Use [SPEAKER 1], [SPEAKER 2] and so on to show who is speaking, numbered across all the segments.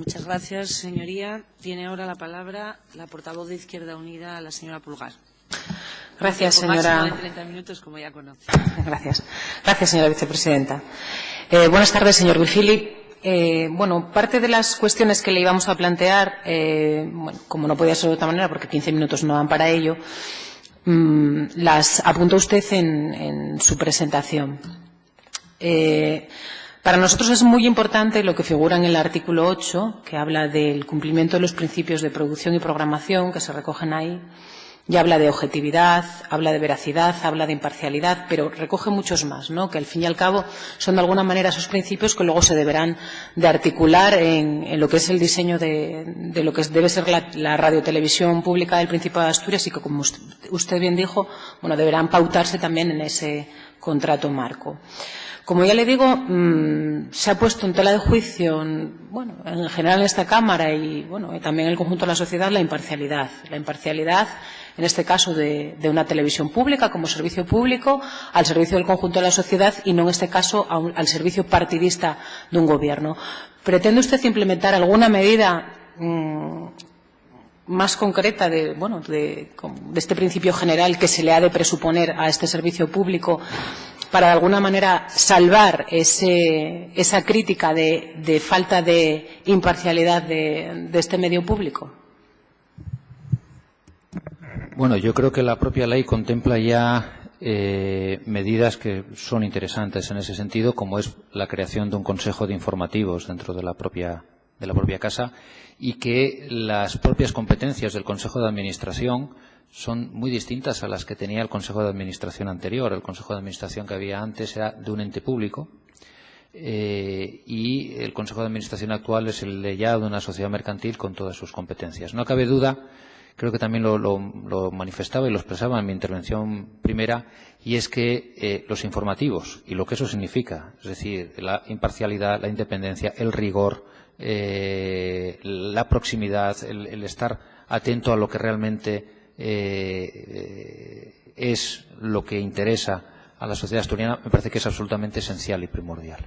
[SPEAKER 1] Muchas gracias, señoría. Tiene ahora la palabra la portavoz de Izquierda Unida, la señora Pulgar.
[SPEAKER 2] Gracias, señora.
[SPEAKER 1] Máximo de 30 minutos, como ya conoce.
[SPEAKER 2] Gracias. Gracias, señora vicepresidenta. Buenas tardes, señor Virgili. Bueno, parte de las cuestiones que le íbamos a plantear, bueno, como no podía ser de otra manera, porque 15 minutos no dan para ello, las apuntó usted en su presentación. Para nosotros es muy importante lo que figura en el artículo 8, que habla del cumplimiento de los principios de producción y programación que se recogen ahí, y habla de objetividad, habla de veracidad, habla de imparcialidad, pero recoge muchos más, ¿no? Que al fin y al cabo son de alguna manera esos principios que luego se deberán de articular en lo que es el diseño de lo que debe ser la radiotelevisión pública del Principado de Asturias y que, como usted bien dijo, bueno, deberán pautarse también en ese contrato marco. Como ya le digo, se ha puesto en tela de juicio, bueno, en general en esta Cámara y bueno, también en el conjunto de la sociedad, la imparcialidad. La imparcialidad, en este caso, de una televisión pública como servicio público al servicio del conjunto de la sociedad y no en este caso al servicio partidista de un gobierno. ¿Pretende usted implementar alguna medida más concreta de este principio general que se le ha de presuponer a este servicio público para de alguna manera salvar esa crítica de falta de imparcialidad de este medio público?
[SPEAKER 3] Bueno, yo creo que la propia ley contempla ya medidas que son interesantes en ese sentido, como es la creación de un consejo de informativos dentro de la propia casa, y que las propias competencias del Consejo de Administración son muy distintas a las que tenía el Consejo de Administración anterior. El Consejo de Administración que había antes era de un ente público y el Consejo de Administración actual es el de ya de una sociedad mercantil con todas sus competencias. No cabe duda, creo que también lo manifestaba y lo expresaba en mi intervención primera, y es que los informativos y lo que eso significa, es decir, la imparcialidad, la independencia, el rigor, la proximidad, el estar atento a lo que realmente es lo que interesa a la sociedad asturiana, me parece que es absolutamente esencial y primordial.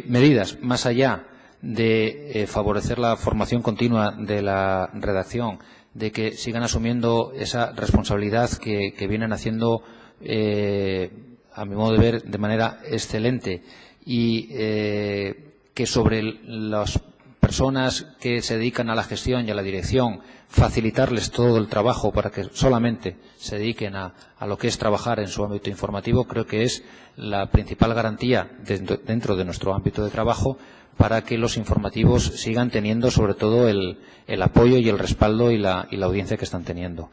[SPEAKER 3] Medidas más allá de favorecer la formación continua de la redacción, de que sigan asumiendo esa responsabilidad que vienen haciendo, a mi modo de ver, de manera excelente, y que sobre las personas que se dedican a la gestión y a la dirección, facilitarles todo el trabajo para que solamente se dediquen a lo que es trabajar en su ámbito informativo, creo que es la principal garantía dentro de nuestro ámbito de trabajo para que los informativos sigan teniendo sobre todo el apoyo y el respaldo y la audiencia que están teniendo.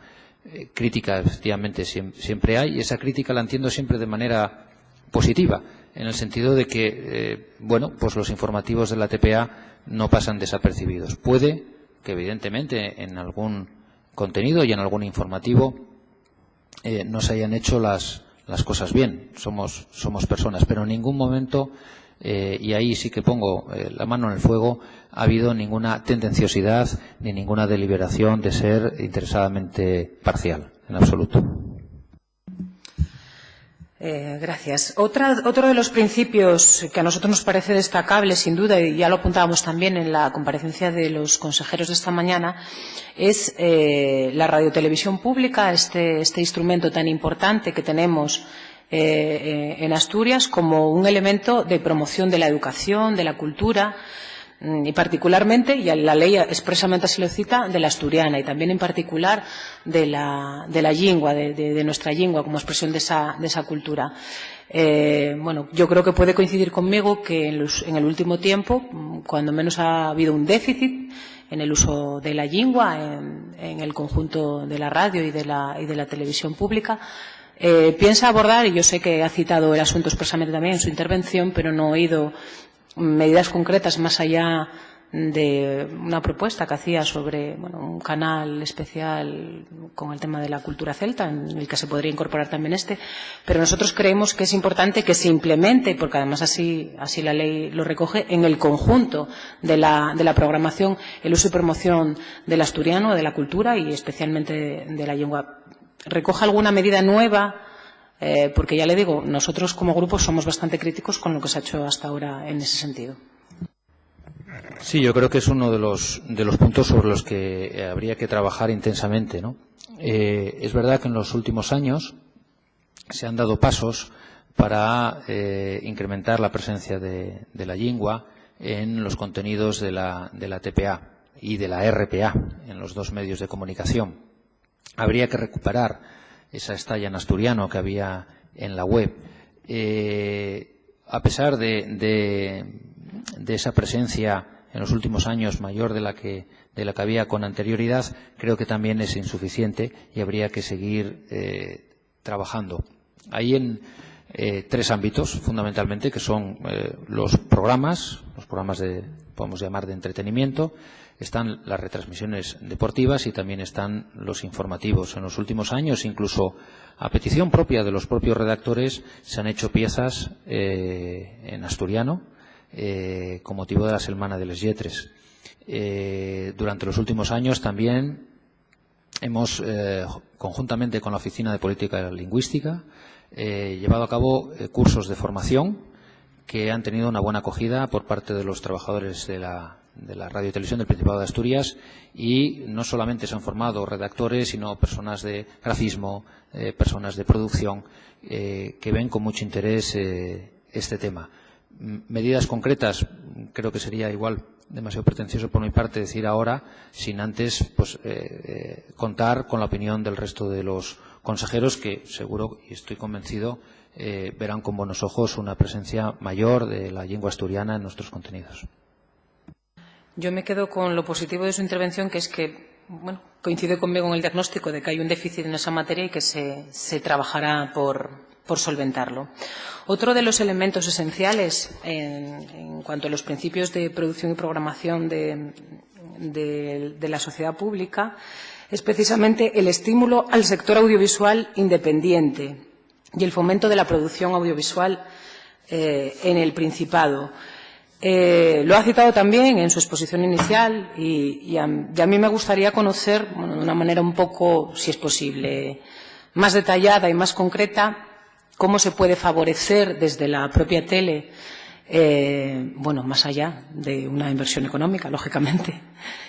[SPEAKER 3] Crítica, efectivamente, siempre hay, y esa crítica la entiendo siempre de manera positiva, en el sentido de que, pues los informativos de la TPA no pasan desapercibidos. Puede que, evidentemente, en algún contenido y en algún informativo no se hayan hecho las cosas bien. Somos personas, pero en ningún momento, y ahí sí que pongo la mano en el fuego, ha habido ninguna tendenciosidad ni ninguna deliberación de ser interesadamente parcial, en absoluto.
[SPEAKER 2] Gracias. Otro de los principios que a nosotros nos parece destacable, sin duda, y ya lo apuntábamos también en la comparecencia de los consejeros de esta mañana, es la radiotelevisión pública, este instrumento tan importante que tenemos en Asturias como un elemento de promoción de la educación, de la cultura, y particularmente, y la ley expresamente así lo cita, de la asturiana y también en particular de la lingua, de nuestra lingua como expresión de esa cultura. Yo creo que puede coincidir conmigo que en el último tiempo, cuando menos ha habido un déficit en el uso de la lingua en el conjunto de la radio y de la televisión pública. Piensa abordar, y yo sé que ha citado el asunto expresamente también en su intervención, pero no he oído medidas concretas más allá de una propuesta que hacía sobre un canal especial con el tema de la cultura celta, en el que se podría incorporar también pero nosotros creemos que es importante que se implemente, porque además así la ley lo recoge, en el conjunto de la programación, el uso y promoción del asturiano, de la cultura y especialmente de la lengua. ¿Recoge alguna medida nueva? Porque ya le digo, nosotros como grupo somos bastante críticos con lo que se ha hecho hasta ahora en ese sentido.
[SPEAKER 3] Sí, yo creo que es uno de los puntos sobre los que habría que trabajar intensamente, ¿no? Es verdad que en los últimos años se han dado pasos para incrementar la presencia de la lingua en los contenidos de la TPA y de la RPA, en los dos medios de comunicación. Habría que recuperar esa estalla en asturiano que había en la web. A pesar de esa presencia en los últimos años mayor de la que había con anterioridad, creo que también es insuficiente y habría que seguir trabajando. Hay en tres ámbitos, fundamentalmente, que son los programas podemos llamar de entretenimiento, están las retransmisiones deportivas y también están los informativos. En los últimos años, incluso a petición propia de los propios redactores, se han hecho piezas en asturiano con motivo de la Setmana de les Lletres. Durante los últimos años también hemos, conjuntamente con la Oficina de Política Lingüística, llevado a cabo cursos de formación que han tenido una buena acogida por parte de los trabajadores de la Radio y Televisión del Principado de Asturias, y no solamente se han formado redactores, sino personas de grafismo, personas de producción, que ven con mucho interés este tema. Medidas concretas, creo que sería igual demasiado pretencioso por mi parte decir ahora, sin antes contar con la opinión del resto de los consejeros, que seguro y estoy convencido verán con buenos ojos una presencia mayor de la lengua asturiana en nuestros contenidos.
[SPEAKER 2] Yo me quedo con lo positivo de su intervención, que es que, bueno, coincide conmigo en el diagnóstico de que hay un déficit en esa materia y que se trabajará por solventarlo. Otro de los elementos esenciales en cuanto a los principios de producción y programación de la sociedad pública es precisamente el estímulo al sector audiovisual independiente y el fomento de la producción audiovisual en el Principado. Lo ha citado también en su exposición inicial y a mí me gustaría conocer, bueno, de una manera un poco, si es posible, más detallada y más concreta, cómo se puede favorecer desde la propia tele, bueno, más allá de una inversión económica, lógicamente,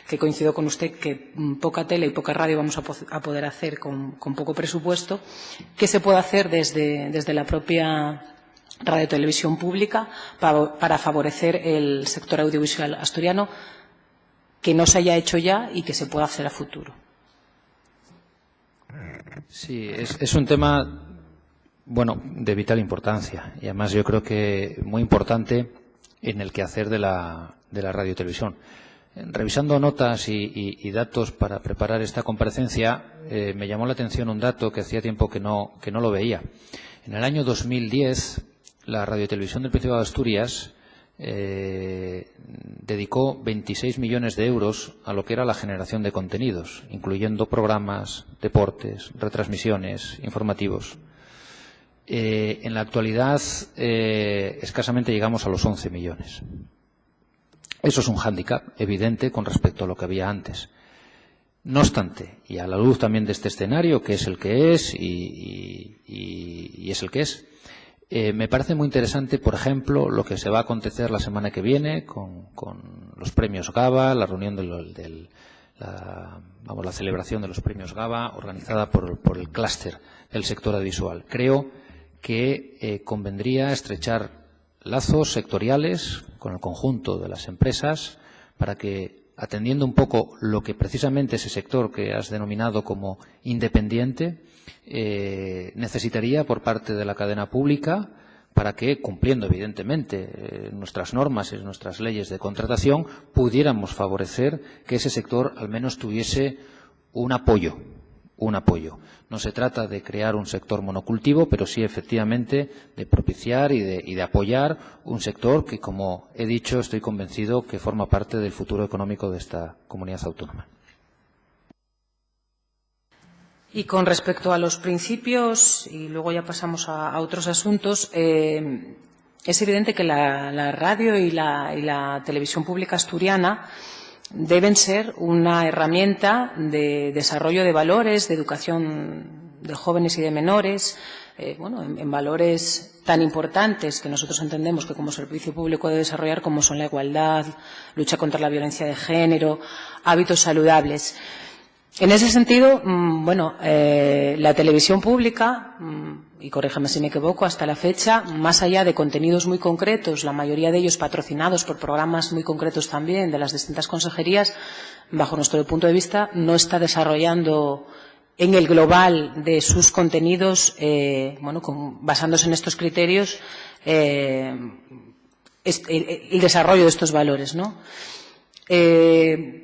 [SPEAKER 2] que coincido con usted que poca tele y poca radio vamos a poder hacer con poco presupuesto, qué se puede hacer desde la propia Radio y Televisión Pública para favorecer el sector audiovisual asturiano, que no se haya hecho ya y que se pueda hacer a futuro.
[SPEAKER 3] Sí, es un tema, bueno, de vital importancia y además yo creo que muy importante en el quehacer de la radio y televisión. Revisando notas y datos para preparar esta comparecencia, me llamó la atención un dato que hacía tiempo que no lo veía. En el año 2010, la Radio y Televisión del Principado de Asturias dedicó 26 millones de euros a lo que era la generación de contenidos, incluyendo programas, deportes, retransmisiones, informativos. En la actualidad, escasamente llegamos a los 11 millones. Eso es un hándicap evidente con respecto a lo que había antes. No obstante, y a la luz también de este escenario, que es el que es y es el que es, me parece muy interesante, por ejemplo, lo que se va a acontecer la semana que viene con los premios GABA, la reunión la celebración de los premios GABA organizada por el clúster del sector audiovisual. Creo que convendría estrechar lazos sectoriales con el conjunto de las empresas para que, atendiendo un poco lo que precisamente ese sector que has denominado como independiente necesitaría por parte de la cadena pública, para que, cumpliendo evidentemente nuestras normas y nuestras leyes de contratación, pudiéramos favorecer que ese sector al menos tuviese un apoyo. No se trata de crear un sector monocultivo, pero sí efectivamente de propiciar y de apoyar un sector que, como he dicho, estoy convencido que forma parte del futuro económico de esta comunidad autónoma.
[SPEAKER 2] Y con respecto a los principios, y luego ya pasamos a otros asuntos, es evidente que la radio y la televisión pública asturiana deben ser una herramienta de desarrollo de valores, de educación de jóvenes y de menores, en valores tan importantes que nosotros entendemos que como servicio público debe desarrollar, como son la igualdad, lucha contra la violencia de género, hábitos saludables. En ese sentido, la televisión pública, y corríjame si me equivoco, hasta la fecha, más allá de contenidos muy concretos, la mayoría de ellos patrocinados por programas muy concretos también de las distintas consejerías, bajo nuestro punto de vista, no está desarrollando en el global de sus contenidos, basándose en estos criterios, el desarrollo de estos valores, ¿no?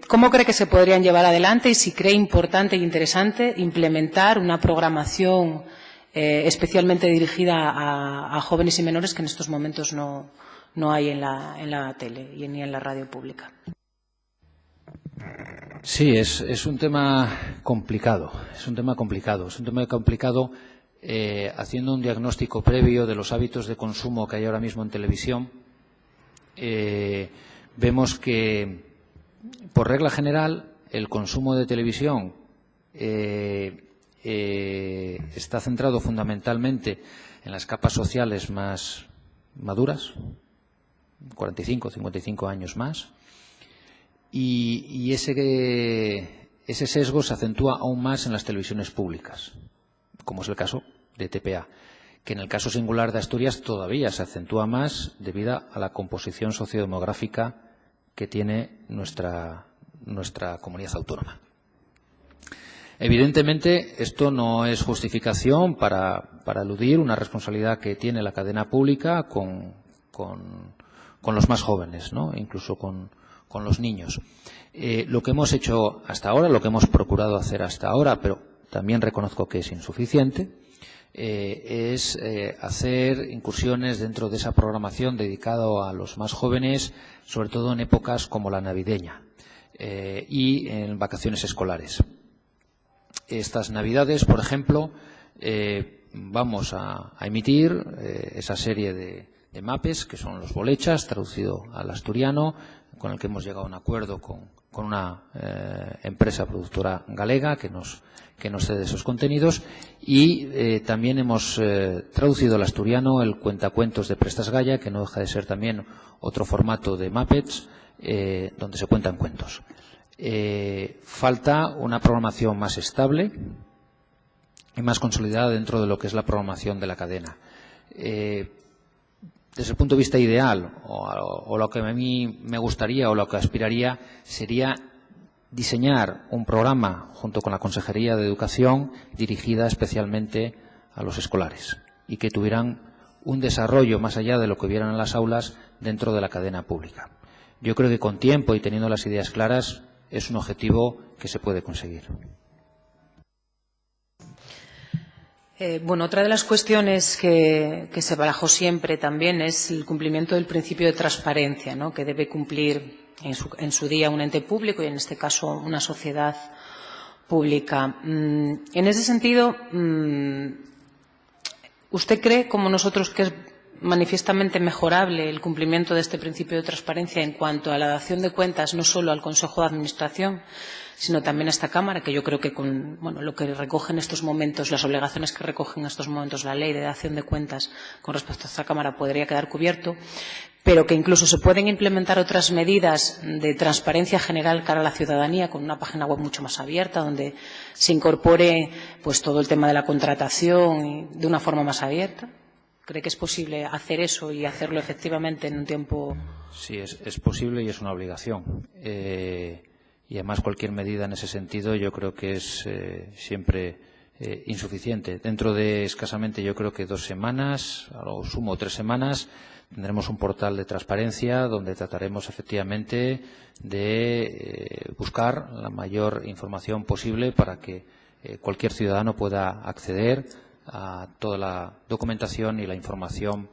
[SPEAKER 2] ¿Cómo cree que se podrían llevar adelante y si cree importante e interesante implementar una programación especialmente dirigida a jóvenes y menores que en estos momentos no hay en la tele y ni en la radio pública?
[SPEAKER 3] Sí, es un tema complicado. Es un tema complicado haciendo un diagnóstico previo de los hábitos de consumo que hay ahora mismo en televisión. Vemos que, por regla general, el consumo de televisión está centrado fundamentalmente en las capas sociales más maduras, 45, 55 años más, y ese sesgo se acentúa aún más en las televisiones públicas, como es el caso de TPA, que en el caso singular de Asturias todavía se acentúa más debido a la composición sociodemográfica que tiene nuestra comunidad autónoma. Evidentemente, esto no es justificación para eludir una responsabilidad que tiene la cadena pública con los más jóvenes, ¿no? Incluso con los niños. Lo que hemos hecho hasta ahora, lo que hemos procurado hacer hasta ahora, pero también reconozco que es insuficiente, es hacer incursiones dentro de esa programación dedicado a los más jóvenes, sobre todo en épocas como la navideña y en vacaciones escolares. Estas Navidades, por ejemplo, vamos a emitir esa serie de mapes, que son los bolechas, traducido al asturiano, con el que hemos llegado a un acuerdo con una empresa productora galega que nos cede esos contenidos, y también hemos traducido al asturiano el cuentacuentos de Prestas Gaya, que no deja de ser también otro formato de Muppets donde se cuentan cuentos. Falta una programación más estable y más consolidada dentro de lo que es la programación de la cadena. Desde el punto de vista ideal, o lo que a mí me gustaría o lo que aspiraría, sería diseñar un programa junto con la Consejería de Educación dirigida especialmente a los escolares y que tuvieran un desarrollo más allá de lo que vieran en las aulas dentro de la cadena pública. Yo creo que con tiempo y teniendo las ideas claras es un objetivo que se puede conseguir.
[SPEAKER 2] Otra de las cuestiones que se barajó siempre también es el cumplimiento del principio de transparencia, ¿no?, que debe cumplir en su día un ente público y en este caso una sociedad pública. En ese sentido, ¿usted cree, como nosotros, que es manifiestamente mejorable el cumplimiento de este principio de transparencia en cuanto a la dación de cuentas, no solo al Consejo de Administración, sino también a esta Cámara, que yo creo que con lo que recoge en estos momentos, las obligaciones que recoge en estos momentos la ley de dación de cuentas con respecto a esta Cámara podría quedar cubierto, pero que incluso se pueden implementar otras medidas de transparencia general cara a la ciudadanía, con una página web mucho más abierta, donde se incorpore pues todo el tema de la contratación de una forma más abierta? ¿Cree que es posible hacer eso y hacerlo efectivamente en un tiempo?
[SPEAKER 3] Sí, es posible y es una obligación. Y además cualquier medida en ese sentido yo creo que es siempre insuficiente. Dentro de escasamente, yo creo que 2 semanas, a lo sumo 3 semanas, tendremos un portal de transparencia donde trataremos efectivamente de buscar la mayor información posible para que cualquier ciudadano pueda acceder a toda la documentación y la información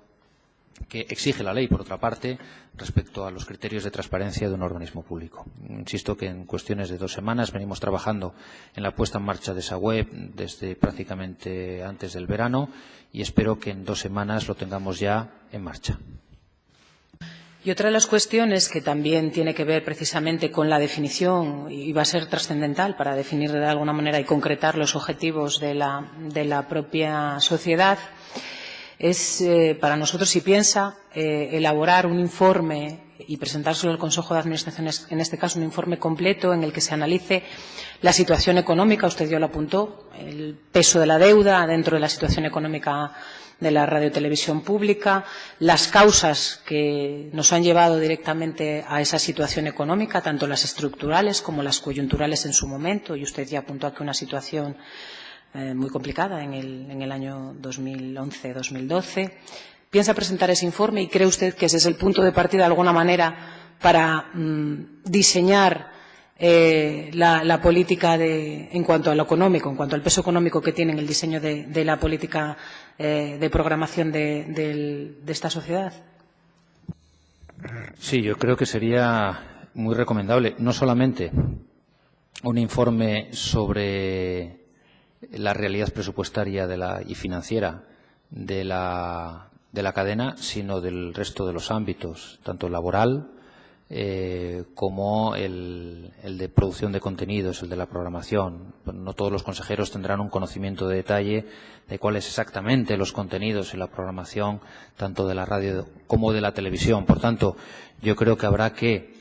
[SPEAKER 3] que exige la ley, por otra parte, respecto a los criterios de transparencia de un organismo público. Insisto que en cuestiones de 2 semanas venimos trabajando en la puesta en marcha de esa web desde prácticamente antes del verano y espero que en 2 semanas lo tengamos ya en marcha.
[SPEAKER 2] Y otra de las cuestiones que también tiene que ver precisamente con la definición, y va a ser trascendental para definir de alguna manera y concretar los objetivos de la propia sociedad, es para nosotros, si piensa, elaborar un informe y presentárselo al Consejo de Administración, en este caso un informe completo en el que se analice la situación económica, usted ya lo apuntó, el peso de la deuda dentro de la situación económica de la radiotelevisión pública, las causas que nos han llevado directamente a esa situación económica, tanto las estructurales como las coyunturales en su momento, y usted ya apuntó aquí una situación muy complicada en el año 2011-2012. ¿Piensa presentar ese informe y cree usted que ese es el punto de partida de alguna manera para diseñar la política en cuanto a lo económico, en cuanto al peso económico que tiene en el diseño de la política de programación de esta sociedad?
[SPEAKER 3] Sí, yo creo que sería muy recomendable no solamente un informe sobre la realidad presupuestaria y financiera de la cadena, sino del resto de los ámbitos, tanto laboral como el de producción de contenidos, el de la programación. No todos los consejeros tendrán un conocimiento de detalle de cuáles exactamente los contenidos y la programación, tanto de la radio como de la televisión. Por tanto, yo creo que habrá que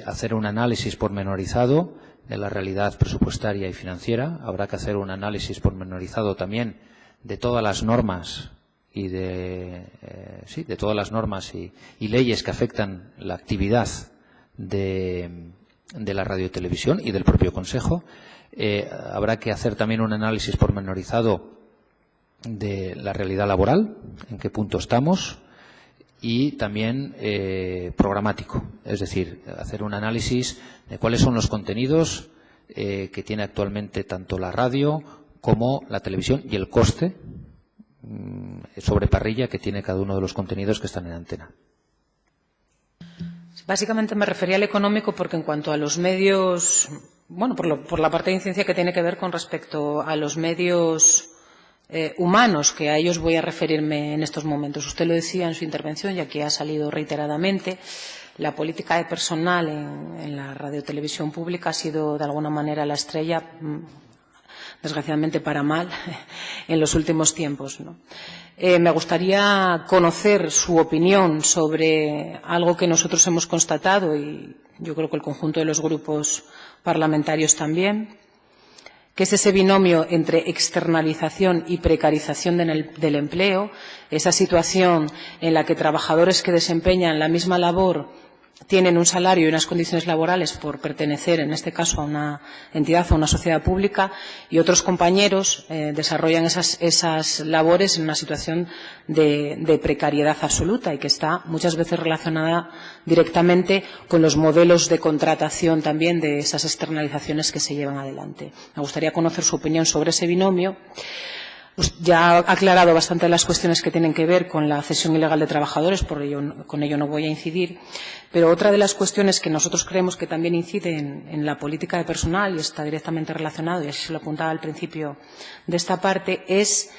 [SPEAKER 3] hacer un análisis pormenorizado de la realidad presupuestaria y financiera. Habrá que hacer un análisis pormenorizado también de todas las normas y de todas las normas y leyes que afectan la actividad de la radiotelevisión y del propio Consejo. Habrá que hacer también un análisis pormenorizado de la realidad laboral, en qué punto estamos, y también programático, es decir, hacer un análisis de cuáles son los contenidos que tiene actualmente tanto la radio como la televisión y el coste sobre parrilla que tiene cada uno de los contenidos que están en antena.
[SPEAKER 2] Básicamente me refería al económico porque en cuanto a los medios, bueno, por la parte de incidencia que tiene que ver con respecto a los medios humanos, que a ellos voy a referirme en estos momentos. Usted lo decía en su intervención y aquí ha salido reiteradamente, la política de personal en la radiotelevisión pública ha sido de alguna manera la estrella, desgraciadamente para mal, en los últimos tiempos, ¿no? Me gustaría conocer su opinión sobre algo que nosotros hemos constatado y yo creo que el conjunto de los grupos parlamentarios también, que es ese binomio entre externalización y precarización del empleo, esa situación en la que trabajadores que desempeñan la misma labor tienen un salario y unas condiciones laborales por pertenecer, en este caso, a una entidad o a una sociedad pública, y otros compañeros desarrollan esas labores en una situación de precariedad absoluta y que está muchas veces relacionada directamente con los modelos de contratación también de esas externalizaciones que se llevan adelante. Me gustaría conocer su opinión sobre ese binomio. Ya ha aclarado bastante de las cuestiones que tienen que ver con la cesión ilegal de trabajadores, con ello no voy a incidir, pero otra de las cuestiones que nosotros creemos que también incide en la política de personal y está directamente relacionado, y así se lo apuntaba al principio de esta parte, es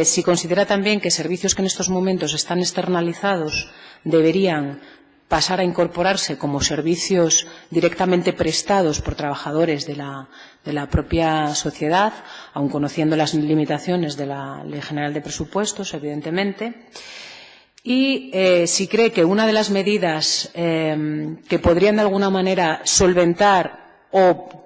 [SPEAKER 2] si considera también que servicios que en estos momentos están externalizados deberían pasar a incorporarse como servicios directamente prestados por trabajadores de la propia sociedad, aun conociendo las limitaciones de la Ley General de Presupuestos, evidentemente. Y si cree que una de las medidas que podrían de alguna manera solventar o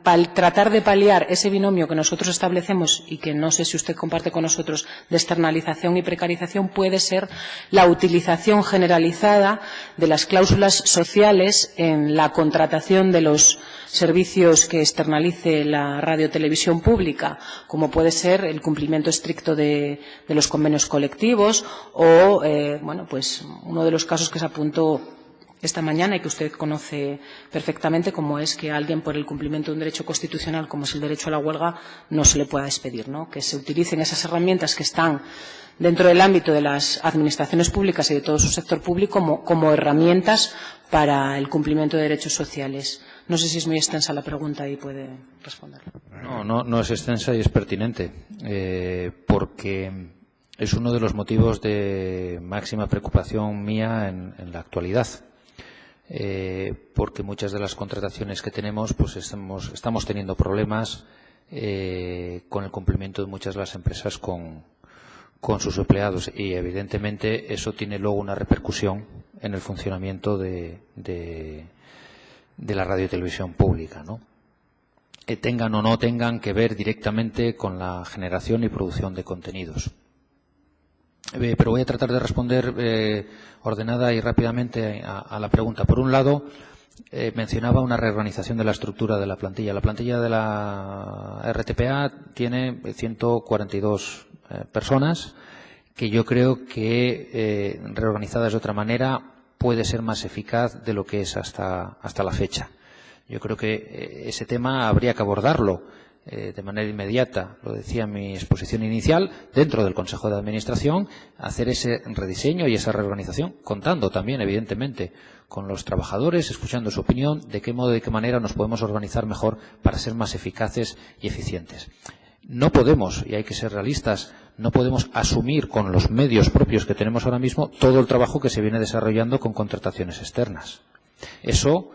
[SPEAKER 2] tratar de paliar ese binomio que nosotros establecemos y que no sé si usted comparte con nosotros de externalización y precarización puede ser la utilización generalizada de las cláusulas sociales en la contratación de los servicios que externalice la radiotelevisión pública, como puede ser el cumplimiento estricto de los convenios colectivos o, bueno, pues uno de los casos que se apuntó esta mañana y que usted conoce perfectamente, como es que a alguien por el cumplimiento de un derecho constitucional como es el derecho a la huelga no se le pueda despedir, ¿no? Que se utilicen esas herramientas que están dentro del ámbito de las administraciones públicas y de todo su sector público como herramientas para el cumplimiento de derechos sociales. No sé si es muy extensa la pregunta y puede responderla.
[SPEAKER 3] No es extensa y es pertinente, porque es uno de los motivos de máxima preocupación mía en la actualidad. Porque muchas de las contrataciones que tenemos, pues estamos teniendo problemas con el cumplimiento de muchas de las empresas con sus empleados, y evidentemente eso tiene luego una repercusión en el funcionamiento de la radio y televisión pública, ¿no? Tengan o no tengan que ver directamente con la generación y producción de contenidos. Pero voy a tratar de responder ordenada y rápidamente a la pregunta. Por un lado, mencionaba una reorganización de la estructura de la plantilla. La plantilla de la RTPA tiene 142 personas, que yo creo que reorganizadas de otra manera puede ser más eficaz de lo que es hasta la fecha. Yo creo que ese tema habría que abordarlo de manera inmediata, lo decía en mi exposición inicial, dentro del Consejo de Administración, hacer ese rediseño y esa reorganización, contando también, evidentemente, con los trabajadores, escuchando su opinión, de qué modo y de qué manera nos podemos organizar mejor para ser más eficaces y eficientes. No podemos, y hay que ser realistas, no podemos asumir con los medios propios que tenemos ahora mismo todo el trabajo que se viene desarrollando con contrataciones externas. Eso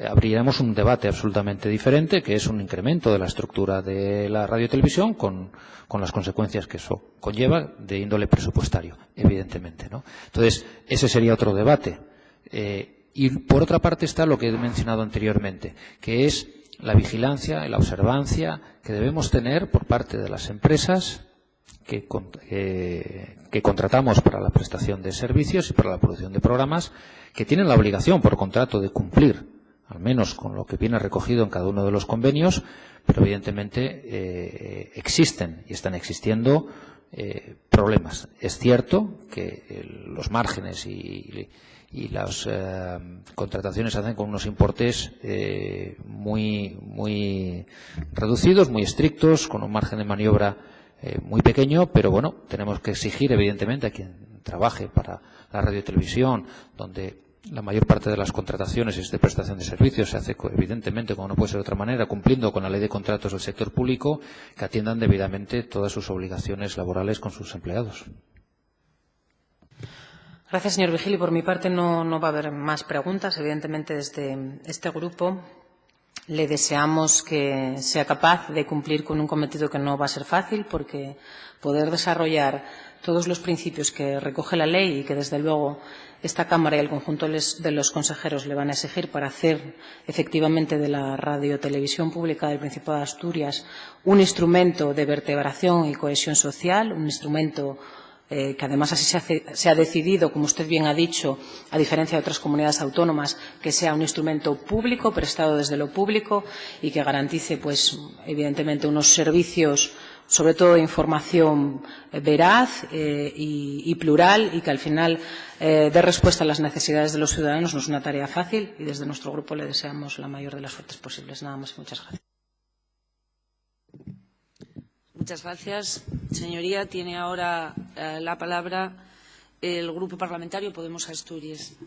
[SPEAKER 3] abriríamos un debate absolutamente diferente, que es un incremento de la estructura de la radio y televisión con las consecuencias que eso conlleva de índole presupuestario, evidentemente, ¿no? Entonces, ese sería otro debate. Y por otra parte está lo que he mencionado anteriormente, que es la vigilancia y la observancia que debemos tener por parte de las empresas que contratamos para la prestación de servicios y para la producción de programas, que tienen la obligación por contrato de cumplir al menos con lo que viene recogido en cada uno de los convenios, pero evidentemente existen y están existiendo problemas. Es cierto que los márgenes y las contrataciones se hacen con unos importes muy reducidos, muy estrictos, con un margen de maniobra muy pequeño, pero bueno, tenemos que exigir evidentemente a quien trabaje para la radio y televisión, donde la mayor parte de las contrataciones y de prestación de servicios se hace evidentemente, como no puede ser de otra manera, cumpliendo con la ley de contratos del sector público, que atiendan debidamente todas sus obligaciones laborales con sus empleados.
[SPEAKER 2] Gracias, señor Vigili. Por mi parte no va a haber más preguntas. Evidentemente, desde este grupo le deseamos que sea capaz de cumplir con un cometido que no va a ser fácil, porque poder desarrollar todos los principios que recoge la ley y que, desde luego, esta Cámara y el conjunto de los consejeros le van a exigir para hacer efectivamente de la radio-televisión pública del Principado de Asturias un instrumento de vertebración y cohesión social, un instrumento que además así se ha decidido, como usted bien ha dicho, a diferencia de otras comunidades autónomas, que sea un instrumento público, prestado desde lo público y que garantice, pues, evidentemente, unos servicios, sobre todo de información veraz y plural, y que al final dé respuesta a las necesidades de los ciudadanos. No es una tarea fácil y desde nuestro grupo le deseamos la mayor de las suertes posibles. Nada más y muchas gracias.
[SPEAKER 1] Muchas gracias. Señoría, tiene ahora la palabra el Grupo Parlamentario Podemos Asturias.